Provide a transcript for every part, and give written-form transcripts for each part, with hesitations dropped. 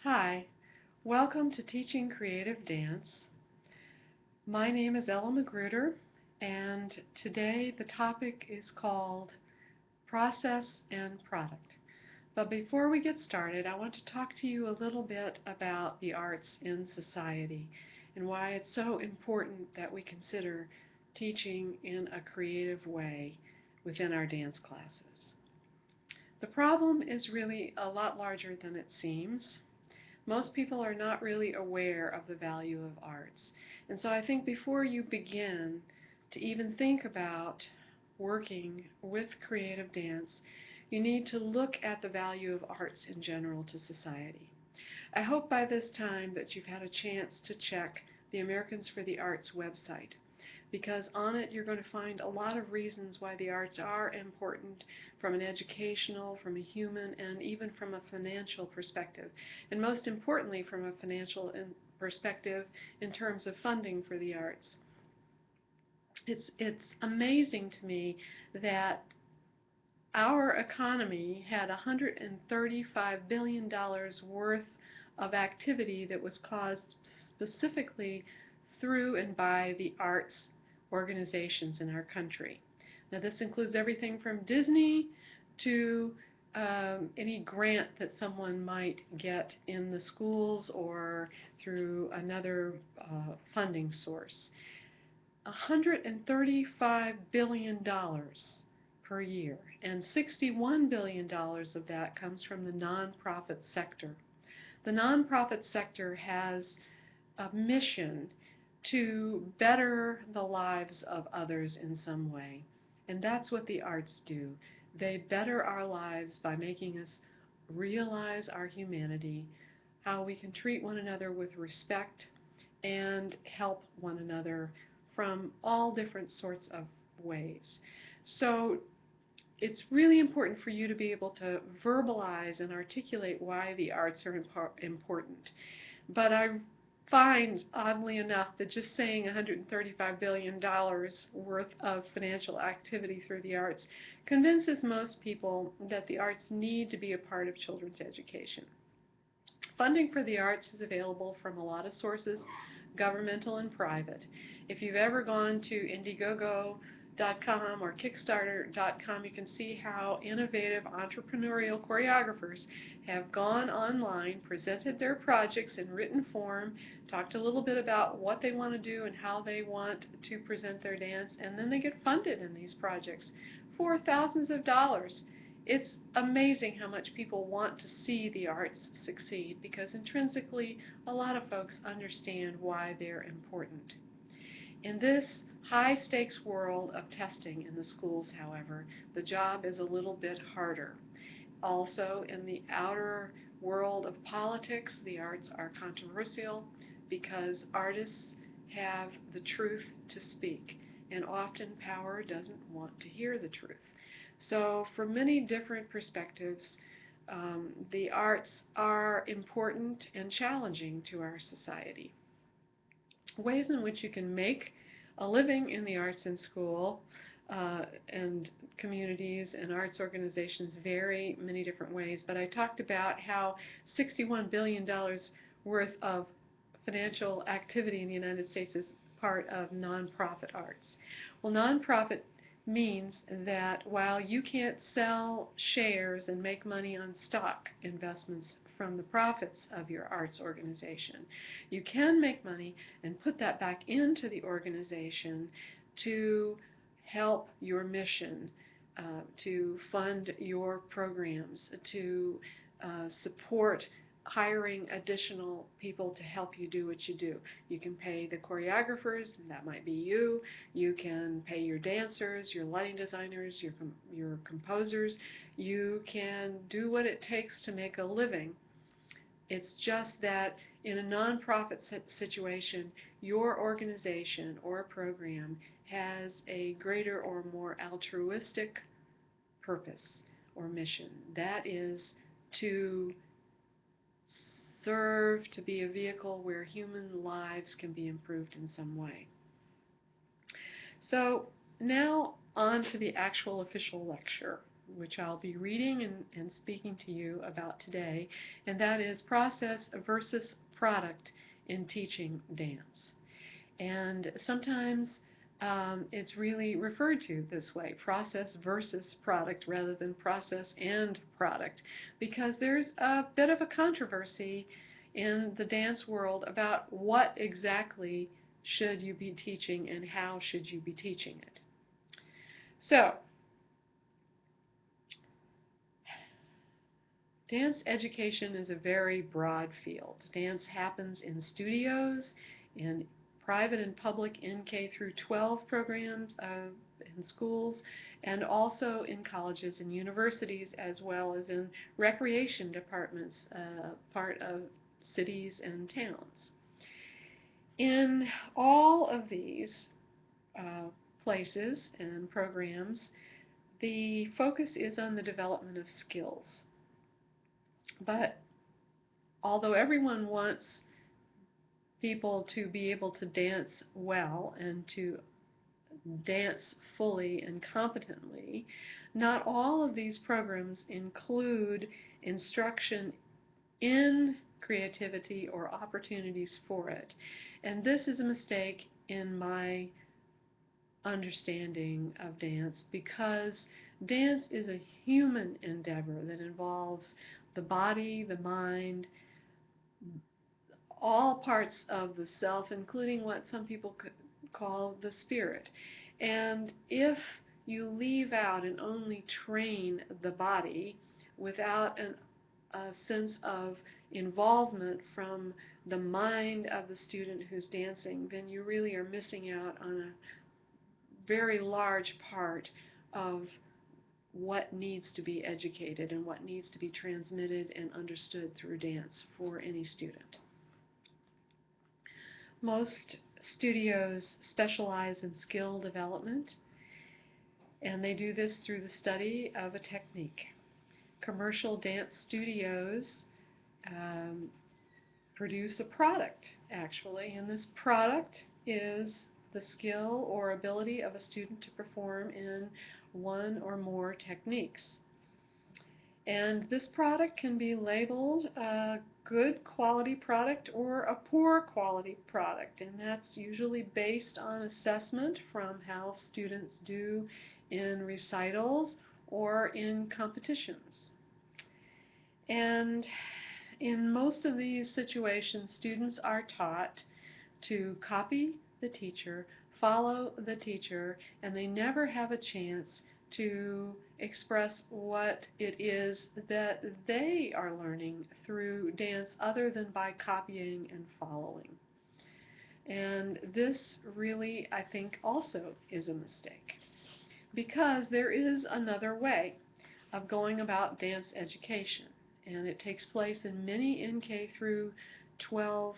Hi, welcome to Teaching Creative Dance. My name is Ella Magruder, and today the topic is called Process and Product. But before we get started, I want to talk to you a little bit about the arts in society and why it's so important that we consider teaching in a creative way within our dance classes. The problem is really a lot larger than it seems. Most people are not really aware of the value of arts. And so I think before you begin to even think about working with creative dance, you need to look at the value of arts in general to society. I hope by this time that you've had a chance to check the Americans for the Arts website, because on it you're going to find a lot of reasons why the arts are important from an educational, from a human, and even from a financial perspective. And most importantly, from a financial perspective in terms of funding for the arts. It's amazing to me that our economy had $135 billion worth of activity that was caused specifically through and by the arts organizations in our country. Now, this includes everything from Disney to any grant that someone might get in the schools or through another funding source. $135 billion per year, and $61 billion of that comes from the nonprofit sector. The nonprofit sector has a mission to better the lives of others in some way, and that's what the arts do. They better our lives by making us realize our humanity, how we can treat one another with respect, and help one another from all different sorts of ways. So it's really important for you to be able to verbalize and articulate why the arts are important. But I find, oddly enough, that just saying $135 billion worth of financial activity through the arts convinces most people that the arts need to be a part of children's education. Funding for the arts is available from a lot of sources, governmental and private. If you've ever gone to Indiegogo.com or Kickstarter.com, you can see how innovative entrepreneurial choreographers have gone online, presented their projects in written form, talked a little bit about what they want to do and how they want to present their dance, and then they get funded in these projects for thousands of dollars. It's amazing how much people want to see the arts succeed, because intrinsically a lot of folks understand why they're important. In this high-stakes world of testing in the schools, however, the job is a little bit harder. Also, in the outer world of politics, the arts are controversial because artists have the truth to speak, and often power doesn't want to hear the truth. So from many different perspectives, the arts are important and challenging to our society. Ways in which you can make a living in the arts in school and communities and arts organizations vary many different ways, but I talked about how $61 billion worth of financial activity in the United States is part of nonprofit arts. Well, nonprofit means that while you can't sell shares and make money on stock investments from the profits of your arts organization, you can make money and put that back into the organization to help your mission, to fund your programs, to support hiring additional people to help you do what you do. You can pay the choreographers, that might be you. You can pay your dancers, your lighting designers, your composers. You can do what it takes to make a living. It's just that in a nonprofit situation, your organization or program has a greater or more altruistic purpose or mission. That is to serve, to be a vehicle where human lives can be improved in some way. So now on to the actual official lecture. which I'll be reading and speaking to you about today, and that is process versus product in teaching dance. And sometimes it's really referred to this way, process versus product, rather than process and product, because there's a bit of a controversy in the dance world about what exactly should you be teaching and how should you be teaching it. So, dance education is a very broad field. Dance happens in studios, in private and public K through 12 programs in schools, and also in colleges and universities, as well as in recreation departments, part of cities and towns. In all of these places and programs, the focus is on the development of skills. But although everyone wants people to be able to dance well and to dance fully and competently, not all of these programs include instruction in creativity or opportunities for it. And this is a mistake in my understanding of dance, because dance is a human endeavor that involves the body, the mind, all parts of the self, including what some people could call the spirit. And if you leave out and only train the body without a sense of involvement from the mind of the student who's dancing, then you really are missing out on a very large part of what needs to be educated and what needs to be transmitted and understood through dance for any student. Most studios specialize in skill development, and they do this through the study of a technique. Commercial dance studios produce a product, actually, and this product is the skill or ability of a student to perform in one or more techniques. And this product can be labeled a good quality product or a poor quality product, and that's usually based on assessment from how students do in recitals or in competitions. And in most of these situations, students are taught to copy the teacher, follow the teacher, and they never have a chance to express what it is that they are learning through dance other than by copying and following. And this really, I think, also is a mistake, because there is another way of going about dance education, and it takes place in many K through 12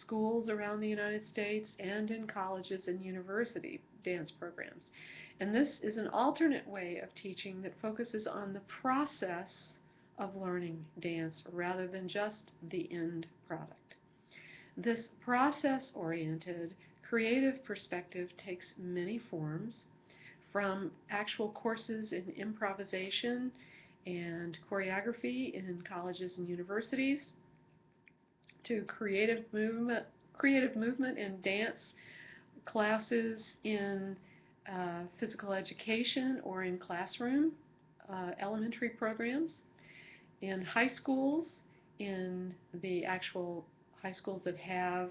schools around the United States and in colleges and university dance programs. And this is an alternate way of teaching that focuses on the process of learning dance rather than just the end product. This process-oriented, creative perspective takes many forms, from actual courses in improvisation and choreography in colleges and universities, to creative movement in dance classes in physical education or in classroom elementary programs, in high schools, in the actual high schools that have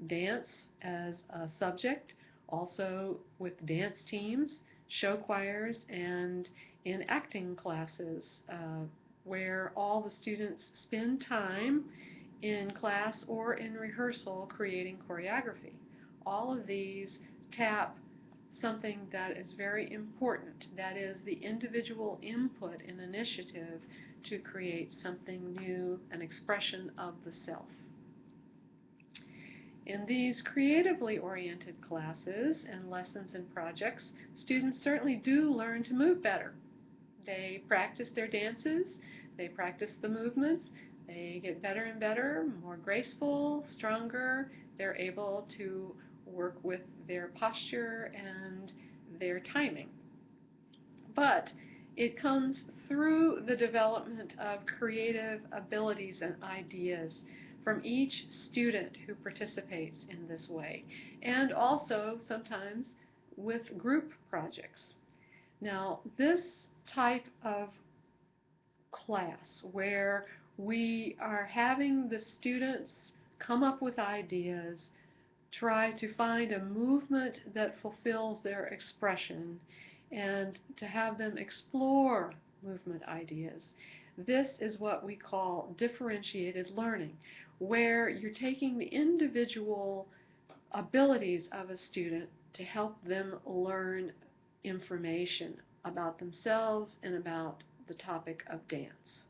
dance as a subject, also with dance teams, show choirs, and in acting classes where all the students spend time in class or in rehearsal creating choreography. All of these tap something that is very important, that is the individual input and initiative to create something new, an expression of the self. In these creatively oriented classes and lessons and projects, students certainly do learn to move better. They practice their dances, they practice the movements, they get better and better, more graceful, stronger. They're able to work with their posture and their timing. But It comes through the development of creative abilities and ideas from each student who participates in this way, and also sometimes with group projects. Now, this type of class where we are having the students come up with ideas, try to find a movement that fulfills their expression, and to have them explore movement ideas. This is what we call differentiated learning, where you're taking the individual abilities of a student to help them learn information about themselves and about the topic of dance.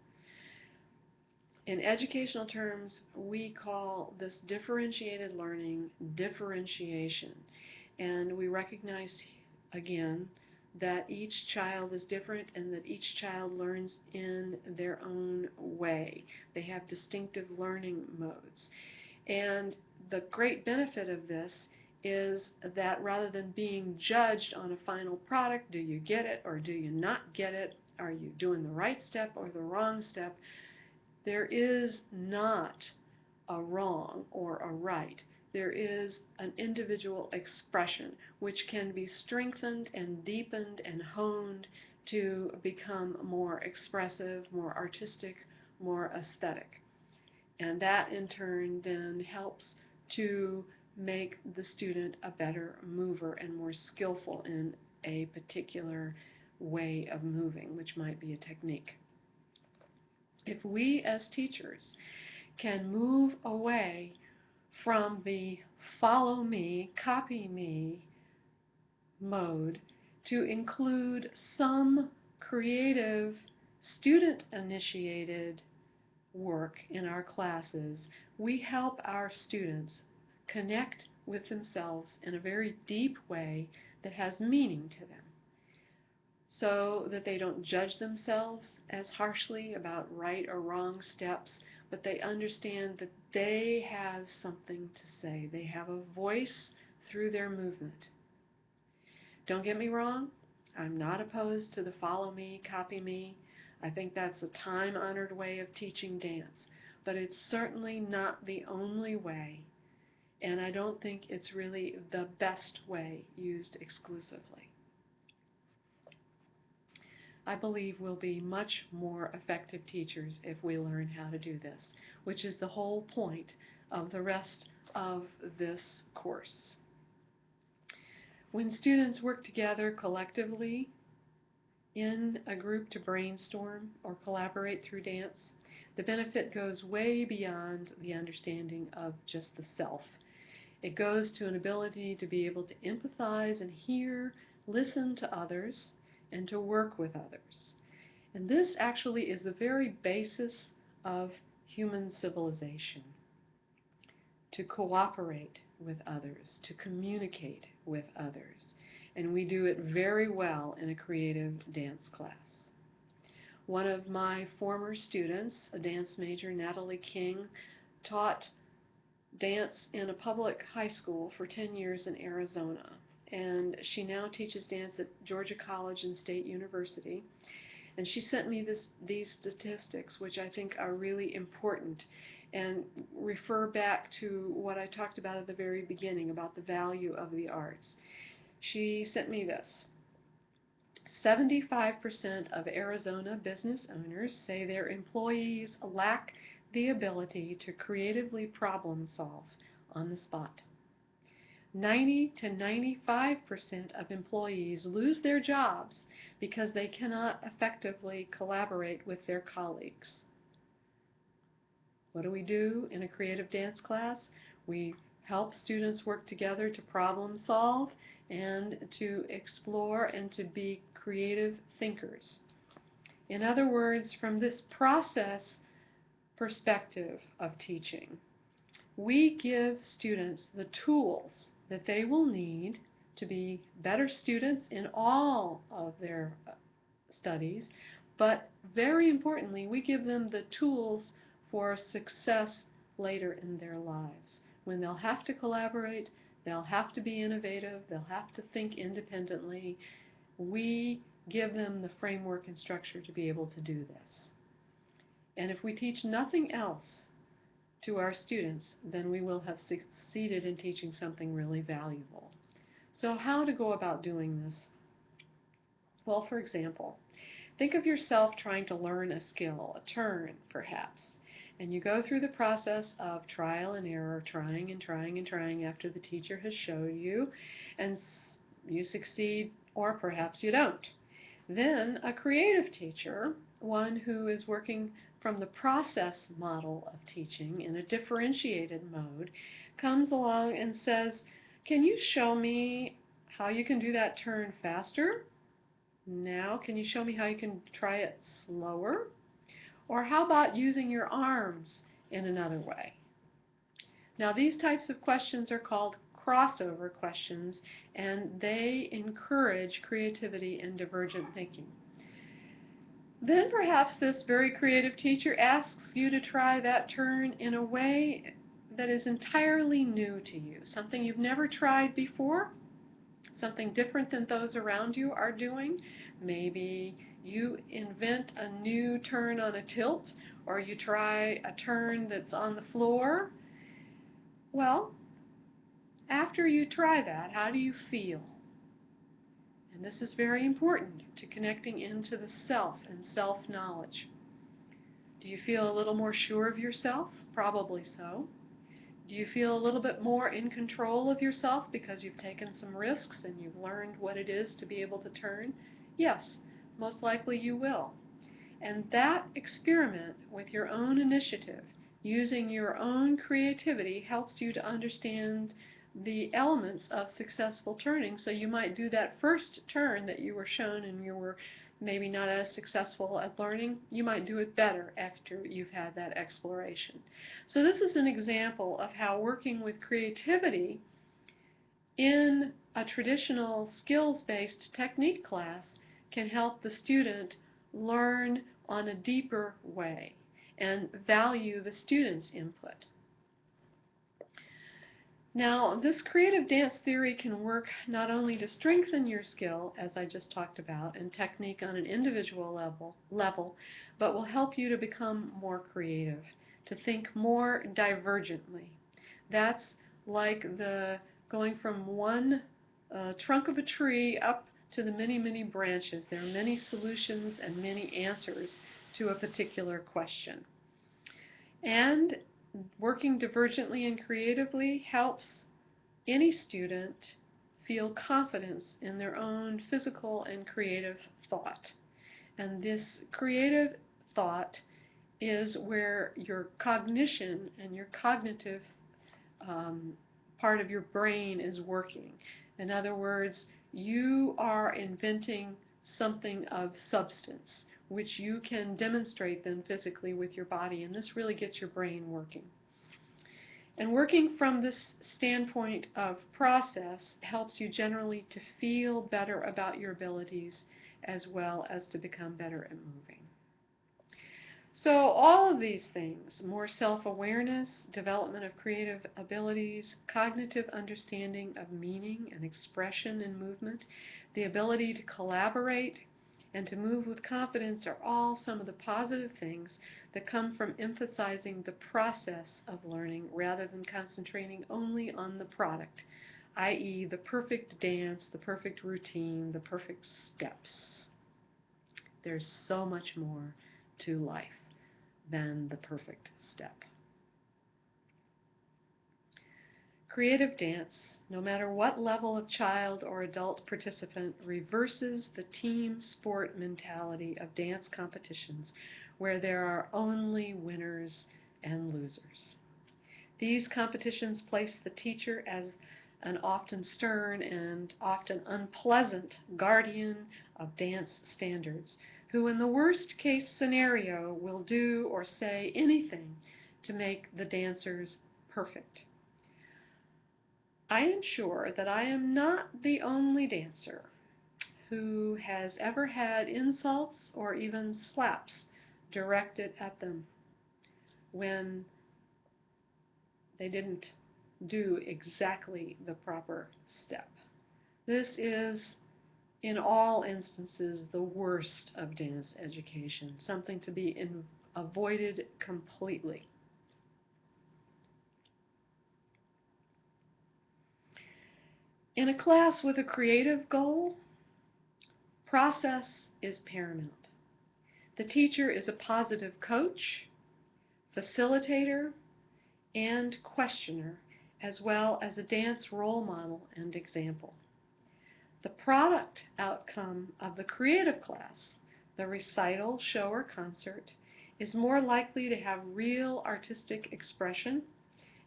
In educational terms, we call this differentiated learning differentiation. And we recognize, again, that each child is different and that each child learns in their own way. They have distinctive learning modes. And the great benefit of this is that rather than being judged on a final product, do you get it or do you not get it, are you doing the right step or the wrong step, there is not a wrong or a right. There is an individual expression which can be strengthened and deepened and honed to become more expressive, more artistic, more aesthetic. And that in turn then helps to make the student a better mover and more skillful in a particular way of moving, which might be a technique. If we as teachers can move away from the follow me, copy me mode to include some creative, student-initiated work in our classes, we help our students connect with themselves in a very deep way that has meaning to them, so that they don't judge themselves as harshly about right or wrong steps, but they understand that they have something to say. They have a voice through their movement. Don't get me wrong, I'm not opposed to the follow me, copy me. I think that's a time-honored way of teaching dance, but it's certainly not the only way, and I don't think it's really the best way used exclusively. I believe we'll be much more effective teachers if we learn how to do this, which is the whole point of the rest of this course. When students work together collectively in a group to brainstorm or collaborate through dance, the benefit goes way beyond the understanding of just the self. It goes to an ability to be able to empathize and hear, listen to others, and to work with others. And this actually is the very basis of human civilization: to cooperate with others, to communicate with others. And we do it very well in a creative dance class. One of my former students, a dance major, Natalie King, taught dance in a public high school for 10 years in Arizona. And she now teaches dance at Georgia College and State University. And she sent me these statistics, which I think are really important and refer back to what I talked about at the very beginning about the value of the arts. She sent me this. 75% of Arizona business owners say their employees lack the ability to creatively problem solve on the spot. 90 to 95% of employees lose their jobs because they cannot effectively collaborate with their colleagues. What do we do in a creative dance class? We help students work together to problem solve and to explore and to be creative thinkers. In other words, from this process perspective of teaching, we give students the tools that they will need to be better students in all of their studies, but very importantly, we give them the tools for success later in their lives. When they'll have to collaborate, they'll have to be innovative, they'll have to think independently, we give them the framework and structure to be able to do this. And if we teach nothing else to our students, then we will have succeeded in teaching something really valuable. So how to go about doing this? Well, for example, think of yourself trying to learn a skill, a turn perhaps, and you go through the process of trial and error, trying and trying and trying after the teacher has showed you, and you succeed or perhaps you don't. Then a creative teacher, one who is working from the process model of teaching in a differentiated mode, comes along and says, can you show me how you can do that turn faster? Now, can you show me how you can try it slower? Or how about using your arms in another way? Now, these types of questions are called crossover questions, and they encourage creativity and divergent thinking. Then perhaps this very creative teacher asks you to try that turn in a way that is entirely new to you, something you've never tried before, something different than those around you are doing. Maybe you invent a new turn on a tilt, or you try a turn that's on the floor. Well, after you try that, how do you feel? And this is very important to connecting into the self and self-knowledge. Do you feel a little more sure of yourself? Probably so. Do you feel a little bit more in control of yourself because you've taken some risks and you've learned what it is to be able to turn? Yes, most likely you will. And that experiment with your own initiative, using your own creativity, helps you to understand the elements of successful turning. So you might do that first turn that you were shown and you were maybe not as successful at learning. You might do it better after you've had that exploration. So this is an example of how working with creativity in a traditional skills-based technique class can help the student learn on a deeper way and value the student's input. Now, this creative dance theory can work not only to strengthen your skill, as I just talked about, and technique on an individual level, but will help you to become more creative, to think more divergently. That's like the going from one trunk of a tree up to the many, many branches. There are many solutions and many answers to a particular question. And working divergently and creatively helps any student feel confidence in their own physical and creative thought. And this creative thought is where your cognition and your cognitive part of your brain is working. In other words, you are inventing something of substance, which you can demonstrate then physically with your body, and this really gets your brain working. And working from this standpoint of process helps you generally to feel better about your abilities as well as to become better at moving. So all of these things, more self-awareness, development of creative abilities, cognitive understanding of meaning and expression in movement, the ability to collaborate and to move with confidence are all some of the positive things that come from emphasizing the process of learning rather than concentrating only on the product, i.e. the perfect dance, the perfect routine, the perfect steps. There's so much more to life than the perfect step. Creative dance, no matter what level of child or adult participant, reverses the team sport mentality of dance competitions where there are only winners and losers. These competitions place the teacher as an often stern and often unpleasant guardian of dance standards, who in the worst case scenario will do or say anything to make the dancers perfect. I am sure that I am not the only dancer who has ever had insults or even slaps directed at them when they didn't do exactly the proper step. This is in all instances, the worst of dance education, something to be avoided completely. In a class with a creative goal, process is paramount. The teacher is a positive coach, facilitator, and questioner, as well as a dance role model and example. The product outcome of the creative class, the recital, show, or concert, is more likely to have real artistic expression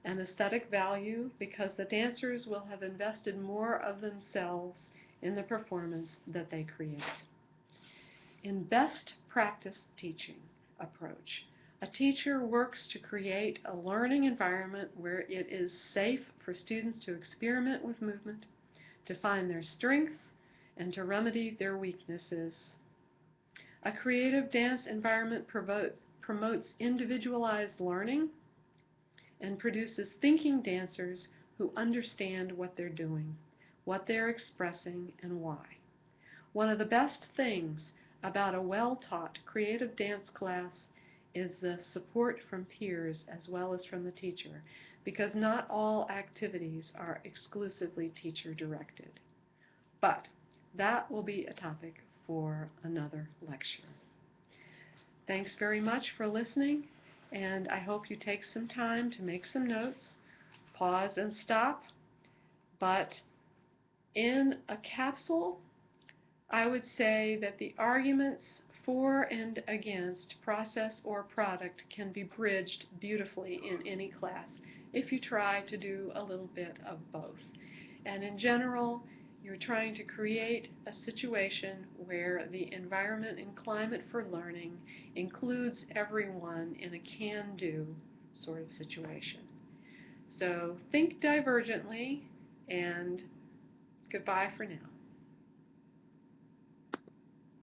and aesthetic value because the dancers will have invested more of themselves in the performance that they create. In best practice teaching approach, a teacher works to create a learning environment where it is safe for students to experiment with movement, to find their strengths, and to remedy their weaknesses. A creative dance environment promotes individualized learning and produces thinking dancers who understand what they're doing, what they're expressing, and why. One of the best things about a well-taught creative dance class is the support from peers as well as from the teacher, because not all activities are exclusively teacher-directed. But that will be a topic for another lecture. Thanks very much for listening, and I hope you take some time to make some notes, pause and stop. But in a capsule, I would say that the arguments for and against process or product can be bridged beautifully in any class if you try to do a little bit of both. And in general, you're trying to create a situation where the environment and climate for learning includes everyone in a can-do sort of situation. So think divergently, and goodbye for now.